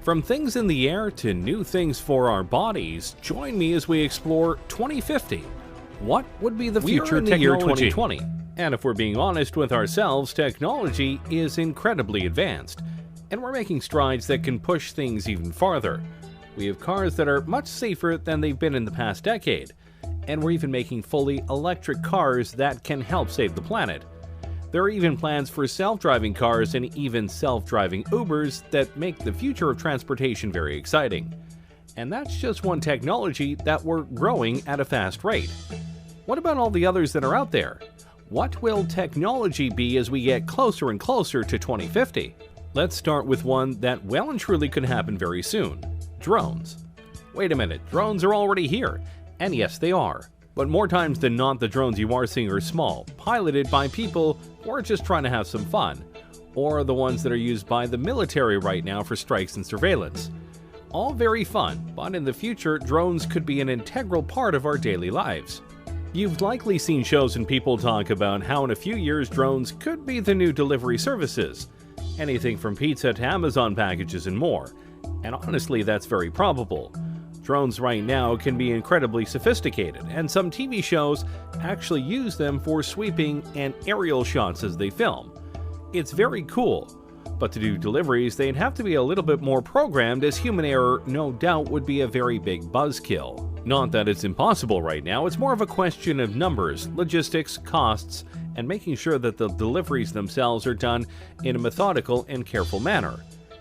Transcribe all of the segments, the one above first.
From things in the air to new things for our bodies, join me as we explore 2050. What would be the future in the year technology? 2020. And if we're being honest with ourselves, technology is incredibly advanced, and we're making strides that can push things even farther. We have cars that are much safer than they've been in the past decade, and we're even making fully electric cars that can help save the planet. There are even plans for self-driving cars and even self-driving Ubers that make the future of transportation very exciting. And that's just one technology that we're growing at a fast rate. What about all the others that are out there? What will technology be as we get closer and closer to 2050? Let's start with one that well and truly could happen very soon: drones. Wait a minute, drones are already here. And yes, they are. But more times than not, the drones you are seeing are small, piloted by people who are just trying to have some fun, or the ones that are used by the military right now for strikes and surveillance. All very fun, but in the future, drones could be an integral part of our daily lives. You've likely seen shows and people talk about how in a few years drones could be the new delivery services. Anything from pizza to Amazon packages and more. And honestly, that's very probable. Drones right now can be incredibly sophisticated, and some TV shows actually use them for sweeping and aerial shots as they film. It's very cool, but to do deliveries, they'd have to be a little bit more programmed, as human error no doubt would be a very big buzzkill. Not that it's impossible right now, it's more of a question of numbers, logistics, costs, and making sure that the deliveries themselves are done in a methodical and careful manner.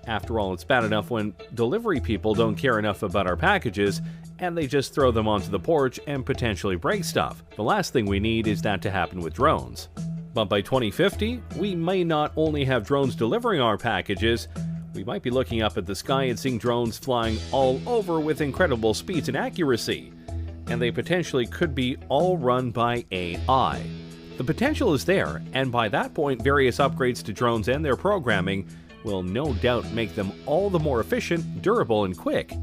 After all, it's bad enough when delivery people don't care enough about our packages and they just throw them onto the porch and potentially break stuff. The last thing we need is that to happen with drones. But by 2050, we may not only have drones delivering our packages, we might be looking up at the sky and seeing drones flying all over with incredible speeds and accuracy. And they potentially could be all run by AI. The potential is there, and by that point, various upgrades to drones and their programming will no doubt make them all the more efficient, durable, and quick.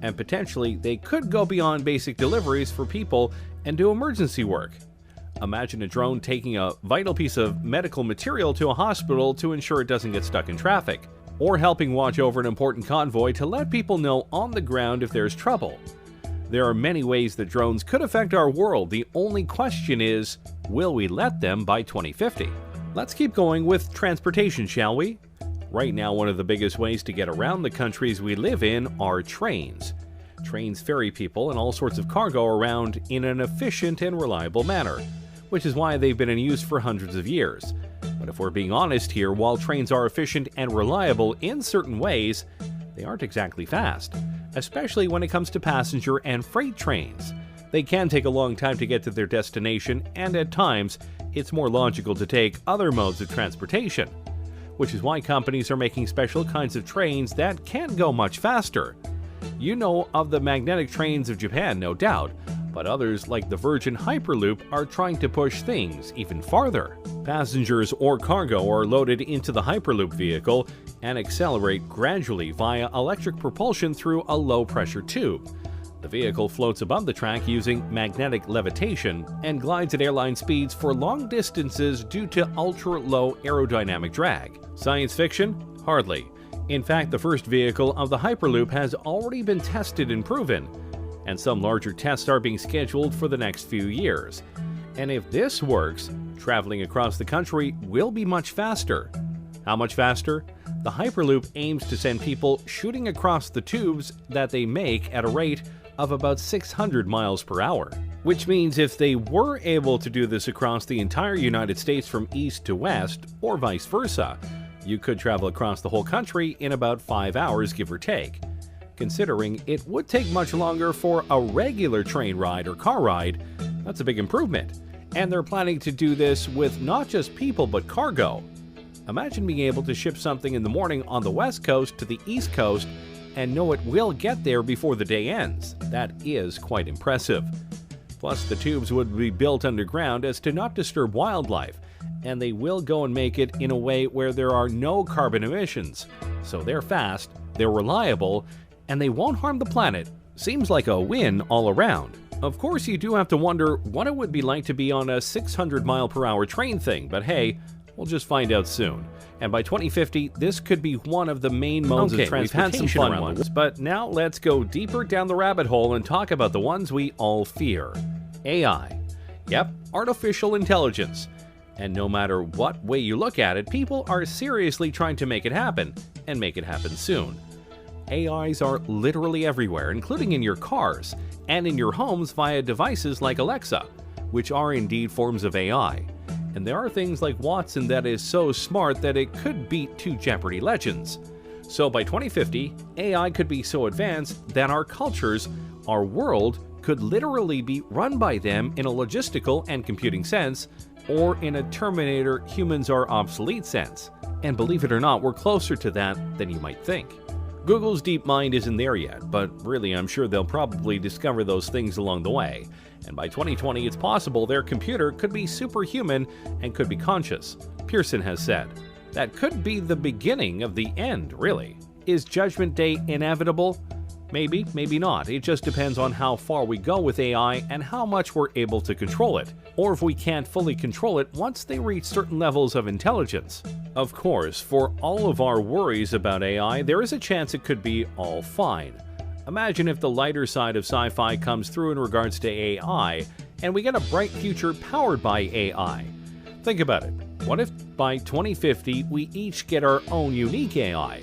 And potentially, they could go beyond basic deliveries for people and do emergency work. Imagine a drone taking a vital piece of medical material to a hospital to ensure it doesn't get stuck in traffic, or helping watch over an important convoy to let people know on the ground if there's trouble. There are many ways that drones could affect our world. The only question is, will we let them by 2050? Let's keep going with transportation, shall we? Right now, one of the biggest ways to get around the countries we live in are trains. Trains ferry people and all sorts of cargo around in an efficient and reliable manner, which is why they've been in use for hundreds of years. But if we're being honest here, while trains are efficient and reliable in certain ways, they aren't exactly fast, especially when it comes to passenger and freight trains. They can take a long time to get to their destination, and at times, it's more logical to take other modes of transportation, which is why companies are making special kinds of trains that can go much faster. You know of the magnetic trains of Japan, no doubt, but others like the Virgin Hyperloop are trying to push things even farther. Passengers or cargo are loaded into the Hyperloop vehicle and accelerate gradually via electric propulsion through a low-pressure tube. The vehicle floats above the track using magnetic levitation and glides at airline speeds for long distances due to ultra-low aerodynamic drag. Science fiction? Hardly. In fact, the first vehicle of the Hyperloop has already been tested and proven, and some larger tests are being scheduled for the next few years. And if this works, traveling across the country will be much faster. How much faster? The Hyperloop aims to send people shooting across the tubes that they make at a rate of about 600 miles per hour. Which means if they were able to do this across the entire United States from east to west, or vice versa, you could travel across the whole country in about 5 hours, give or take. Considering it would take much longer for a regular train ride or car ride, that's a big improvement. And they're planning to do this with not just people but cargo. Imagine being able to ship something in the morning on the West Coast to the East Coast and know it will get there before the day ends. That is quite impressive. Plus, the tubes would be built underground as to not disturb wildlife, and they will go and make it in a way where there are no carbon emissions. So they're fast, they're reliable, and they won't harm the planet. Seems like a win all around. Of course, you do have to wonder what it would be like to be on a 600 mile per hour train thing, but hey, We'll just find out soon. And by 2050, this could be one of the main modes of transportation. We've had some fun ones, but now let's go deeper down the rabbit hole and talk about the ones we all fear. AI. Yep, artificial intelligence. And no matter what way you look at it, people are seriously trying to make it happen, and make it happen soon. AIs are literally everywhere, including in your cars, and in your homes via devices like Alexa, which are indeed forms of AI. And there are things like Watson that is so smart that it could beat two Jeopardy legends. So by 2050, AI could be so advanced that our cultures, our world, could literally be run by them in a logistical and computing sense, or in a Terminator humans are obsolete sense. And believe it or not, we're closer to that than you might think. Google's DeepMind isn't there yet, but really I'm sure they'll probably discover those things along the way. And by 2020, it's possible their computer could be superhuman and could be conscious. Pearson has said. That could be the beginning of the end, really. Is Judgment Day inevitable? Maybe, maybe not. It just depends on how far we go with AI and how much we're able to control it, or if we can't fully control it once they reach certain levels of intelligence. Of course, for all of our worries about AI, there is a chance it could be all fine. Imagine if the lighter side of sci-fi comes through in regards to AI, and we get a bright future powered by AI. Think about it. What if by 2050 we each get our own unique AI?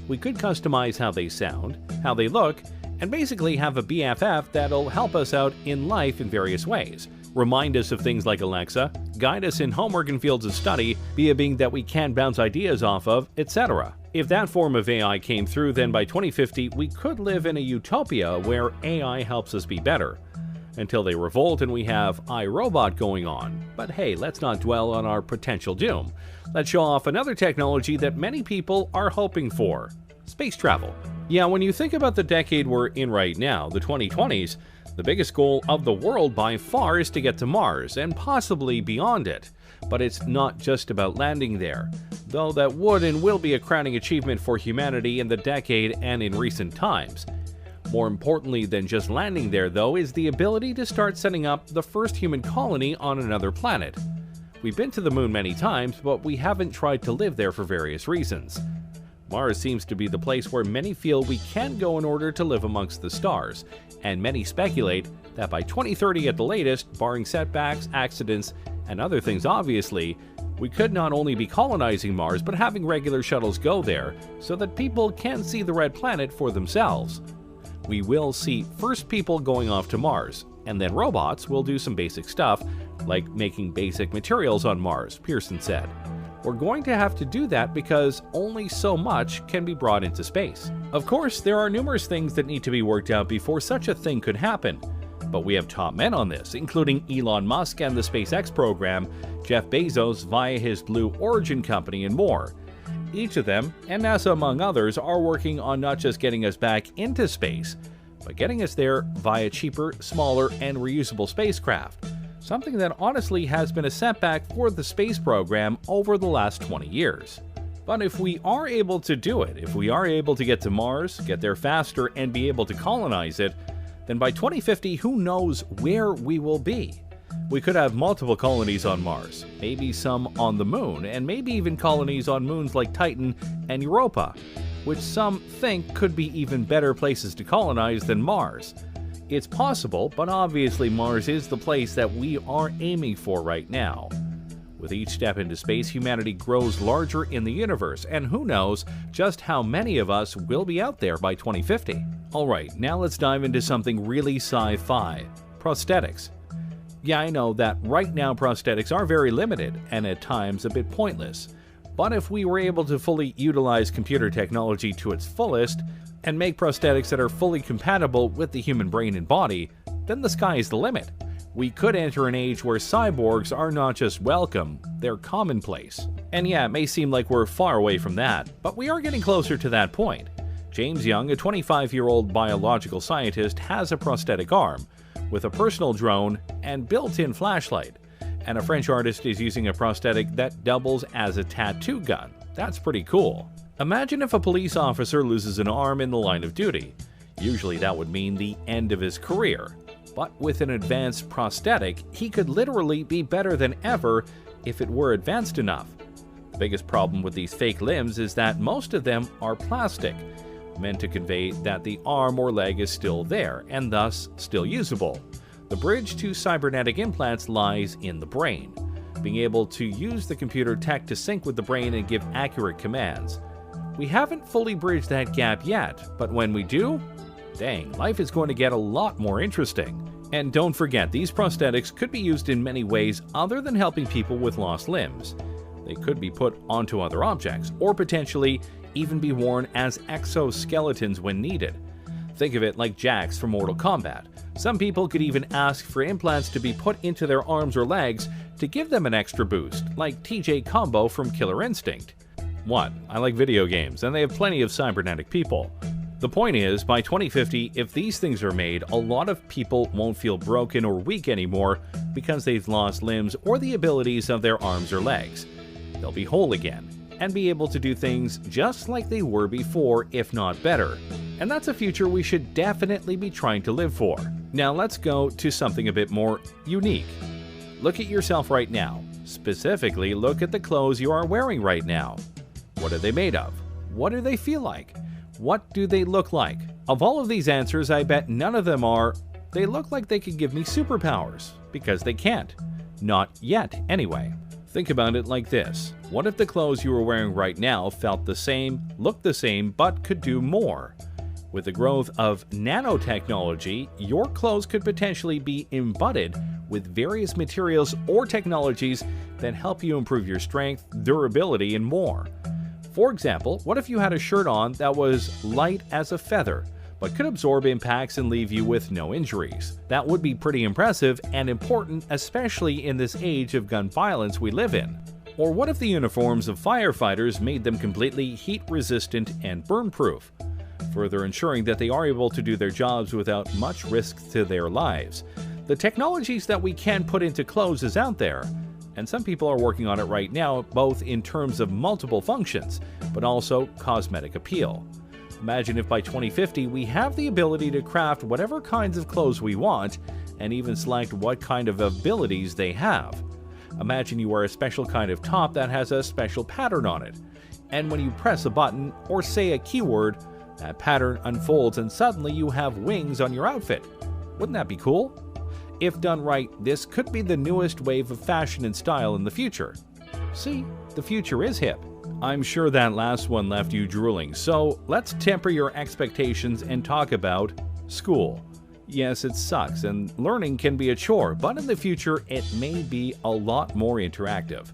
We could customize how they sound, how they look, and basically have a BFF that'll help us out in life in various ways. Remind us of things like Alexa, guide us in homework and fields of study, be a being that we can bounce ideas off of, etc. If that form of AI came through, then by 2050 we could live in a utopia where AI helps us be better. Until they revolt and we have iRobot going on. But hey, let's not dwell on our potential doom. Let's show off another technology that many people are hoping for. Space travel. Yeah, when you think about the decade we're in right now, the 2020s, the biggest goal of the world by far is to get to Mars, and possibly beyond it. But it's not just about landing there, though that would and will be a crowning achievement for humanity in the decade and in recent times. More importantly than just landing there, though, is the ability to start setting up the first human colony on another planet. We've been to the moon many times, but we haven't tried to live there for various reasons. Mars seems to be the place where many feel we can go in order to live amongst the stars, and many speculate that by 2030 at the latest, barring setbacks, accidents, and other things obviously, we could not only be colonizing Mars but having regular shuttles go there so that people can see the red planet for themselves. We will see first people going off to Mars, and then robots will do some basic stuff, like making basic materials on Mars, Pearson said. We're going to have to do that because only so much can be brought into space. Of course, there are numerous things that need to be worked out before such a thing could happen. But we have top men on this, including Elon Musk and the SpaceX program, Jeff Bezos via his Blue Origin company, and more. Each of them, and NASA among others, are working on not just getting us back into space, but getting us there via cheaper, smaller, and reusable spacecraft. Something that honestly has been a setback for the space program over the last 20 years. But if we are able to do it, if we are able to get to Mars, get there faster, and be able to colonize it, then by 2050, who knows where we will be? We could have multiple colonies on Mars, maybe some on the moon, and maybe even colonies on moons like Titan and Europa, which some think could be even better places to colonize than Mars. It's possible, but obviously Mars is the place that we are aiming for right now. With each step into space, humanity grows larger in the universe, and who knows just how many of us will be out there by 2050. Alright, now let's dive into something really sci-fi. Prosthetics. Yeah, I know that right now prosthetics are very limited, and at times a bit pointless. But if we were able to fully utilize computer technology to its fullest, and make prosthetics that are fully compatible with the human brain and body, then the sky is the limit. We could enter an age where cyborgs are not just welcome, they're commonplace. And yeah, it may seem like we're far away from that, but we are getting closer to that point. James Young, a 25-year-old biological scientist, has a prosthetic arm, with a personal drone and built-in flashlight. And a French artist is using a prosthetic that doubles as a tattoo gun. That's pretty cool. Imagine if a police officer loses an arm in the line of duty. Usually that would mean the end of his career. But with an advanced prosthetic, he could literally be better than ever if it were advanced enough. Biggest problem with these fake limbs is that most of them are plastic, meant to convey that the arm or leg is still there and thus still usable. The bridge to cybernetic implants lies in the brain, being able to use the computer tech to sync with the brain and give accurate commands. We haven't fully bridged that gap yet, but when we do, dang, life is going to get a lot more interesting. And don't forget, these prosthetics could be used in many ways other than helping people with lost limbs. They could be put onto other objects, or potentially even be worn as exoskeletons when needed. Think of it like Jax from Mortal Kombat. Some people could even ask for implants to be put into their arms or legs to give them an extra boost, like TJ Combo from Killer Instinct. 1. I like video games, and they have plenty of cybernetic people. The point is, by 2050, if these things are made, a lot of people won't feel broken or weak anymore because they've lost limbs or the abilities of their arms or legs. They'll be whole again, and be able to do things just like they were before, if not better. And that's a future we should definitely be trying to live for. Now let's go to something a bit more unique. Look at yourself right now. Specifically, look at the clothes you are wearing right now. What are they made of? What do they feel like? What do they look like? Of all of these answers, I bet none of them are, they look like they could give me superpowers, because they can't. Not yet, anyway. Think about it like this. What if the clothes you are wearing right now felt the same, looked the same, but could do more? With the growth of nanotechnology, your clothes could potentially be embodied with various materials or technologies that help you improve your strength, durability, and more. For example, what if you had a shirt on that was light as a feather, but could absorb impacts and leave you with no injuries? That would be pretty impressive and important, especially in this age of gun violence we live in. Or what if the uniforms of firefighters made them completely heat-resistant and burn-proof, further ensuring that they are able to do their jobs without much risk to their lives? The technologies that we can put into clothes is out there, and some people are working on it right now, both in terms of multiple functions, but also cosmetic appeal. Imagine if by 2050 we have the ability to craft whatever kinds of clothes we want, and even select what kind of abilities they have. Imagine you wear a special kind of top that has a special pattern on it, and when you press a button or say a keyword, that pattern unfolds and suddenly you have wings on your outfit. Wouldn't that be cool? If done right, this could be the newest wave of fashion and style in the future. See, the future is hip. I'm sure that last one left you drooling, so let's temper your expectations and talk about school. Yes, it sucks, and learning can be a chore, but in the future, it may be a lot more interactive.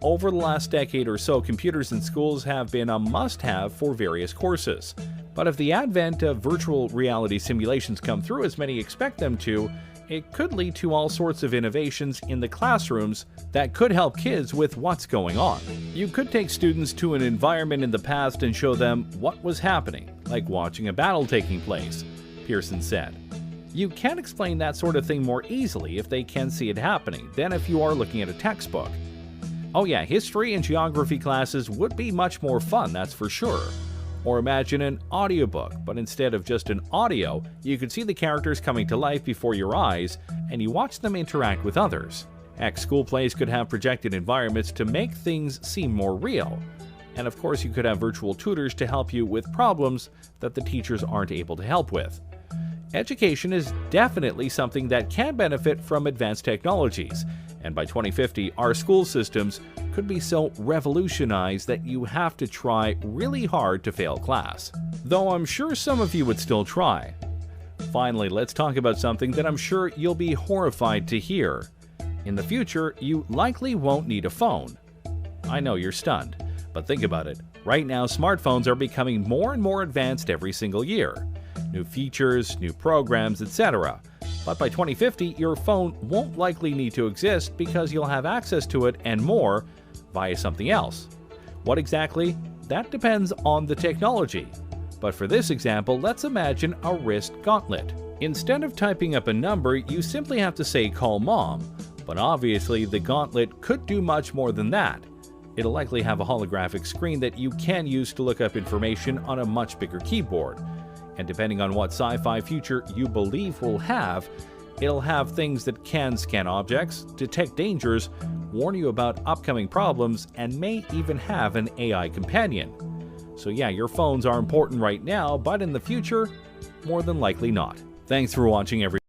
Over the last decade or so, computers in schools have been a must-have for various courses. But if the advent of virtual reality simulations come through as many expect them to, it could lead to all sorts of innovations in the classrooms that could help kids with what's going on. You could take students to an environment in the past and show them what was happening, like watching a battle taking place, Pearson said. You can explain that sort of thing more easily if they can see it happening than if you are looking at a textbook. Oh yeah, history and geography classes would be much more fun, that's for sure. Or imagine an audiobook, but instead of just an audio, you could see the characters coming to life before your eyes, and you watch them interact with others. Heck, school plays could have projected environments to make things seem more real. And of course, you could have virtual tutors to help you with problems that the teachers aren't able to help with. Education is definitely something that can benefit from advanced technologies, and by 2050, our school systems could be so revolutionized that you have to try really hard to fail class. Though I'm sure some of you would still try. Finally, let's talk about something that I'm sure you'll be horrified to hear. In the future, you likely won't need a phone. I know you're stunned, but think about it. Right now, smartphones are becoming more and more advanced every single year. New features, new programs, etc. But by 2050, your phone won't likely need to exist because you'll have access to it and more via something else. What exactly? That depends on the technology. But for this example, let's imagine a wrist gauntlet. Instead of typing up a number, you simply have to say "call mom." But obviously, the gauntlet could do much more than that. It'll likely have a holographic screen that you can use to look up information on a much bigger keyboard. And depending on what sci-fi future you believe will have, it'll have things that can scan objects, detect dangers, warn you about upcoming problems, and may even have an AI companion. So yeah, your phones are important right now, but in the future, more than likely not. Thanks for watching, everyone.